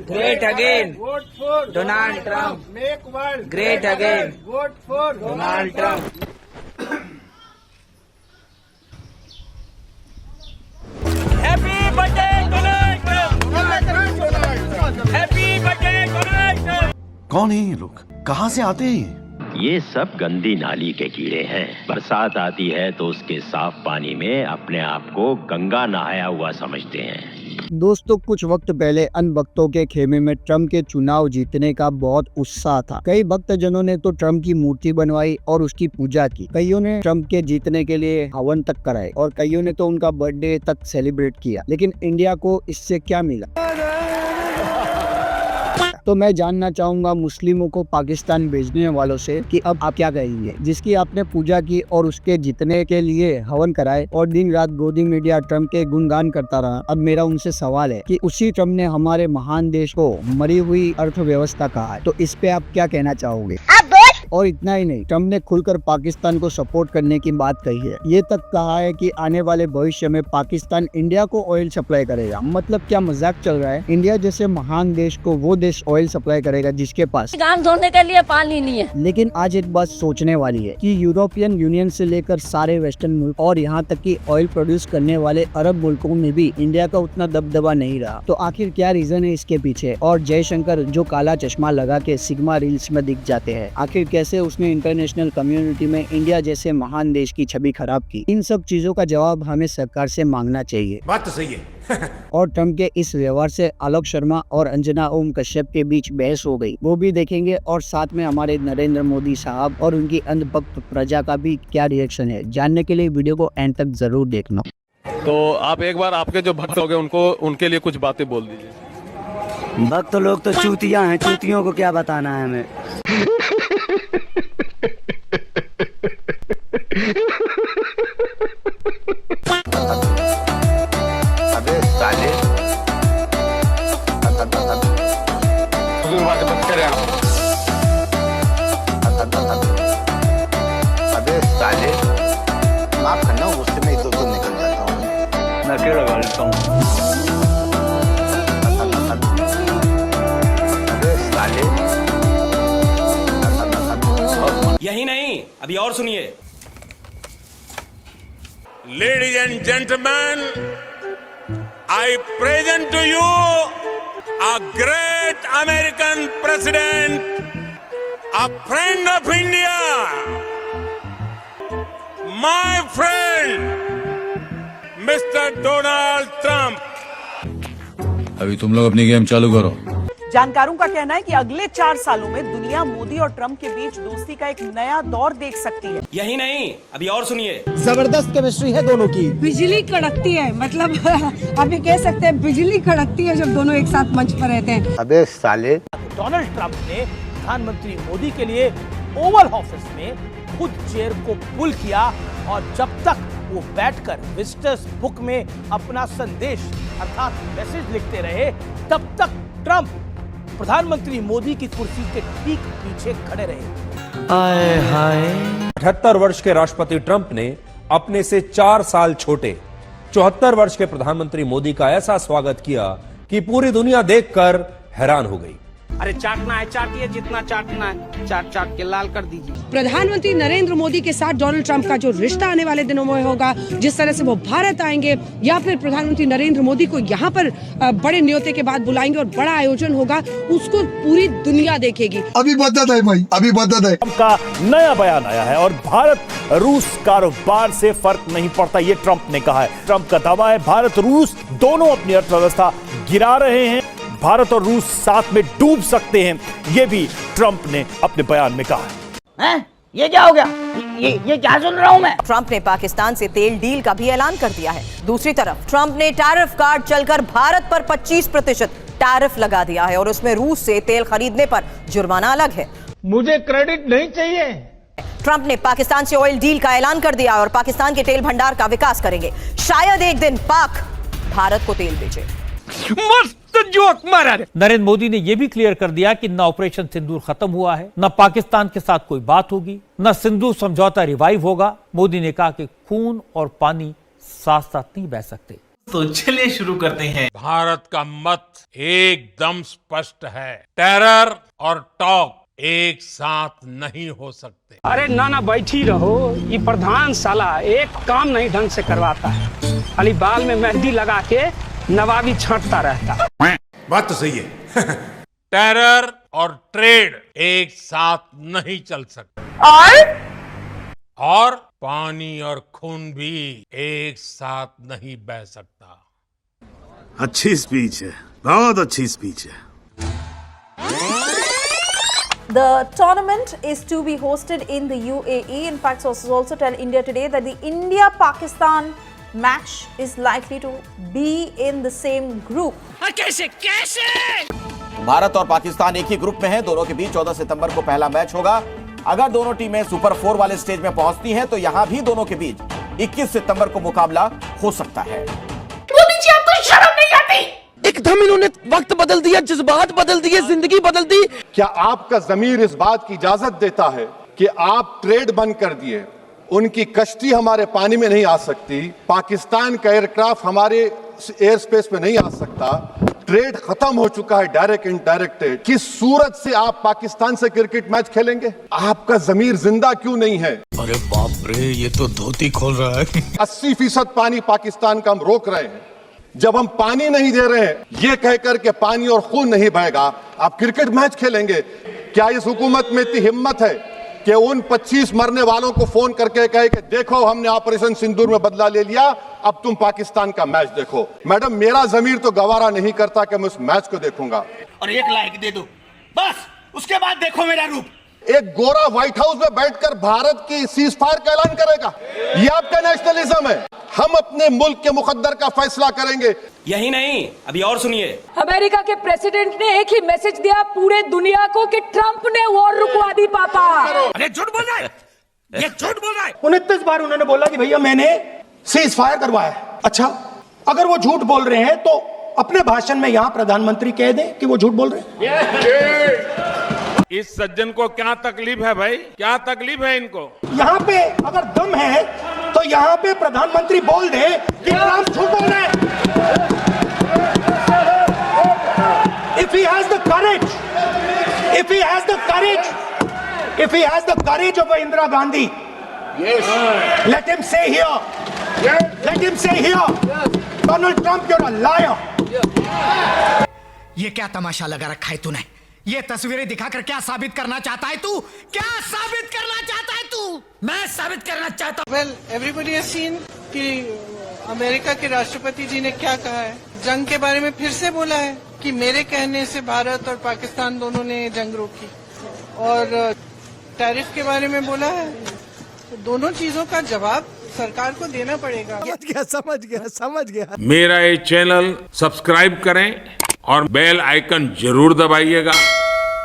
Great again. Vote for Donald Trump. Make world great again. Vote for Donald Trump. Happy birthday Donald Trump. Happy birthday Donald Trump. कौन है ये लोग? कहाँ से आते हैं? ये सब गंदी नाली के कीड़े हैं। बरसात आती है तो उसके साफ पानी में अपने आप को गंगा नहाया हुआ समझते हैं। दोस्तों, कुछ वक्त पहले अनभक्तों के खेमे में ट्रम्प के चुनाव जीतने का बहुत उत्साह था। कई भक्तजनों ने तो ट्रम्प की मूर्ति बनवाई और उसकी पूजा की। कईयों ने ट्रम्प के जीतने के लिए हवन तक कराए और कईयों ने तो उनका बर्थडे तक सेलिब्रेट किया। लेकिन इंडिया को इससे क्या मिला? तो मैं जानना चाहूंगा मुस्लिमों को पाकिस्तान भेजने वालों से कि अब आप क्या कहेंगे, जिसकी आपने पूजा की और उसके जीतने के लिए हवन कराए और दिन रात गोदी मीडिया ट्रम्प के गुणगान करता रहा। अब मेरा उनसे सवाल है कि उसी ट्रम्प ने हमारे महान देश को मरी हुई अर्थव्यवस्था कहा है, तो इस पे आप क्या कहना चाहोगे? और इतना ही नहीं, ट्रम्प ने खुलकर पाकिस्तान को सपोर्ट करने की बात कही है। ये तक कहा है कि आने वाले भविष्य में पाकिस्तान इंडिया को ऑयल सप्लाई करेगा। मतलब क्या मजाक चल रहा है? इंडिया जैसे महान देश को वो देश ऑयल सप्लाई करेगा जिसके पास काम धोने के लिए पानी नहीं है। लेकिन आज एक बात सोचने वाली है कि यूरोपियन यूनियन से लेकर सारे वेस्टर्न मुल्क और यहाँ तक कि ऑयल प्रोड्यूस करने वाले अरब मुल्कों में भी इंडिया का उतना दबदबा नहीं रहा। तो आखिर क्या रीजन है इसके पीछे? और जयशंकर जो काला चश्मा लगा के सिग्मा रील्स में दिख जाते हैं, आखिर कैसे उसने इंटरनेशनल कम्युनिटी में इंडिया जैसे महान देश की छवि खराब की? इन सब चीजों का जवाब हमें सरकार से मांगना चाहिए। बात तो सही है। और ट्रम्प के इस व्यवहार से आलोक शर्मा और अंजना ओम कश्यप के बीच बहस हो गई, वो भी देखेंगे। और साथ में हमारे नरेंद्र मोदी साहब और उनकी अंधभक्त प्रजा का भी क्या रिएक्शन है, जानने के लिए वीडियो को एंड तक जरूर देखना। तो आप एक बार आपके जो भक्त लोग हैं उनको उनके लिए कुछ बातें बोल दीजिए। भक्त लोग तो चूतियां हैं, चूतियों को क्या बताना है हमें। अबे साले, अबे साले, माफ करना, गुस्से में इधर उधर निकल जाता हूँ। मैं अकेला लगा लेता हूँ। अबे साले। यही नहीं, अभी और सुनिए। Ladies and gentlemen, I present to you a great American president, a friend of India, my friend, Mr. Donald Trump. अभी तुम लोग अपनी गेम चालू करो। जानकारों का कहना है कि अगले 4 सालों में दुनिया मोदी और ट्रम्प के बीच दोस्ती का एक नया दौर देख सकती है। यही नहीं, अभी और सुनिए। जबरदस्त केमिस्ट्री है दोनों की। बिजली कड़कती है, मतलब अभी कह सकते हैं बिजली कड़कती है जब दोनों एक साथ मंच पर रहते हैं। अबे साले। डोनाल्ड ट्रम्प ने प्रधानमंत्री मोदी के लिए ओवल ऑफिस में खुद चेयर को पुल किया और जब तक वो बैठकर विजिटर्स बुक में अपना संदेश अर्थात मैसेज लिखते रहे, तब तक ट्रम्प प्रधानमंत्री मोदी की कुर्सी के ठीक पीछे खड़े रहे। आए हाय। 78 वर्ष के राष्ट्रपति ट्रंप ने अपने से 4 साल छोटे 74 वर्ष के प्रधानमंत्री मोदी का ऐसा स्वागत किया कि पूरी दुनिया देखकर हैरान हो गई। अरे चाटना है चाटिए, जितना चाटना है चाट चाट के लाल कर दीजिए। प्रधानमंत्री नरेंद्र मोदी के साथ डोनाल्ड ट्रंप का जो रिश्ता आने वाले दिनों में होगा, जिस तरह से वो भारत आएंगे या फिर प्रधानमंत्री नरेंद्र मोदी को यहाँ पर बड़े न्योते के बाद बुलाएंगे और बड़ा आयोजन होगा, उसको पूरी दुनिया देखेगी। अभी बदत है भाई, अभी बदत है। ट्रंप का नया बयान आया है और भारत रूस कारोबार से फर्क नहीं पड़ता, ये ट्रंप ने कहा है। ट्रंप का दावा है भारत रूस दोनों अपनी अर्थव्यवस्था गिरा रहे हैं, भारत और रूस साथ में डूब सकते हैं, ये भी ट्रंप ने अपने बयान में कहा हैं? ये क्या हो गया? ये क्या सुन रहा हूं मैं? ट्रंप ने पाकिस्तान से तेल डील का भी ऐलान कर दिया है। दूसरी तरफ ट्रंप ने टैरिफ कार्ड चलकर भारत पर 25% टैरिफ लगा दिया है और उसमें रूस से तेल खरीदने पर जुर्माना अलग है। मुझे क्रेडिट नहीं चाहिए। ट्रंप ने पाकिस्तान से ऑयल डील का ऐलान कर दिया और पाकिस्तान के तेल भंडार का विकास करेंगे। शायद एक दिन पाक भारत को तेल बेचे। मस्त जोक मारा। नरेंद्र मोदी ने यह भी क्लियर कर दिया कि न ऑपरेशन सिंदूर खत्म हुआ है, न पाकिस्तान के साथ कोई बात होगी, न सिंधु समझौता रिवाइव होगा। मोदी ने कहा कि खून और पानी साथ साथ नहीं बह सकते। तो चलिए शुरू करते हैं। भारत का मत एकदम स्पष्ट है, टेरर और टॉक एक साथ नहीं हो सकते। अरे ना बैठी रहो, ये प्रधान साला एक काम नहीं ढंग से करवाता है, खाली बाल में मेहंदी लगा के नवाबी छांटता रहता। बात तो सही है। टेरर और ट्रेड एक साथ नहीं चल सकते, और पानी और खून भी एक साथ नहीं बह सकता। अच्छी स्पीच है, बहुत अच्छी स्पीच है। The tournament is to be hosted in the UAE. In fact, sources also tell India Today that the India-Pakistan match is likely to be in the same group. कैसे? भारत और पाकिस्तान एक ही ग्रुप में हैं। दोनों के बीच 14 सितंबर को पहला मैच होगा। अगर दोनों टीमें सुपर 4 वाले स्टेज में पहुंचती हैं तो यहां भी दोनों के बीच 21 सितंबर को मुकाबला हो सकता है। मोदी जी, आपको शर्म नहीं आती? एकदम इन्होंने वक्त बदल दिया, जज्बात बदल दिए, जिंदगी बदल दी। क्या आपका जमीर इस बात की इजाजत देता है कि आप ट्रेड बंद कर दिए, उनकी कश्ती हमारे पानी में नहीं आ सकती, पाकिस्तान का एयरक्राफ्ट हमारे एयर स्पेस में नहीं आ सकता, ट्रेड खत्म हो चुका है डायरेक्ट इनडायरेक्ट। किस सूरत से आप पाकिस्तान से क्रिकेट मैच खेलेंगे? आपका जमीर जिंदा क्यों नहीं है? अरे बाप रे, ये तो धोती खोल रहा है। 80% पानी पाकिस्तान का हम रोक रहे हैं। जब हम पानी नहीं दे रहे हैं, ये कहकर के पानी और खून नहीं बहेगा, आप क्रिकेट मैच खेलेंगे? क्या इस हुकूमत में इतनी हिम्मत है कि उन 25 मरने वालों को फोन करके कहे कि देखो हमने ऑपरेशन सिंदूर में बदला ले लिया, अब तुम पाकिस्तान का मैच देखो? मैडम, मेरा जमीर तो गवारा नहीं करता कि मैं उस मैच को देखूंगा। और एक लाइक दे दो बस, उसके बाद देखो मेरा रूप। एक गोरा व्हाइट हाउस में बैठकर भारत की सीज फायर का ऐलान करेगा? ये आपका नेशनलिज्म है? हम अपने मुल्क के मुकद्दर का फैसला करेंगे। यही नहीं, अभी और सुनिए। अमेरिका के प्रेसिडेंट ने एक ही मैसेज दिया पूरे दुनिया को कि ट्रंप ने वॉर रुकवा दी पापा। अरे झूठ बोल रहा है, ये झूठ बोल रहा है। 29 बार उन्होंने बोला कि भैया मैंने सीज फायर करवाया। अच्छा, अगर वो झूठ बोल रहे हैं तो अपने भाषण में यहाँ प्रधानमंत्री कह दें कि वो झूठ बोल रहे हैं। इस सज्जन को क्या तकलीफ है भाई? क्या तकलीफ है इनको? यहाँ पे अगर दम है तो यहाँ पे प्रधानमंत्री बोल दे कि ट्रंप झूठ बोल रहे हैं। If he has the courage, if he has the courage, if he has the courage of Indira Gandhi, yes, let him say here, let him say here, Donald Trump, you're a liar. ये क्या तमाशा लगा रखा है तूने? ये तस्वीरें दिखाकर क्या साबित करना चाहता है तू? क्या साबित करना चाहता है तू? मैं साबित करना चाहता हूँ। वेल, एवरीबडी हैज सीन कि अमेरिका के राष्ट्रपति जी ने क्या कहा है। जंग के बारे में फिर से बोला है कि मेरे कहने से भारत और पाकिस्तान दोनों ने जंग रोकी, और टैरिफ के बारे में बोला है। तो दोनों चीजों का जवाब सरकार को देना पड़ेगा। समझ गया। मेरा ये चैनल सब्सक्राइब करें और बेल आइकन जरूर दबाइएगा।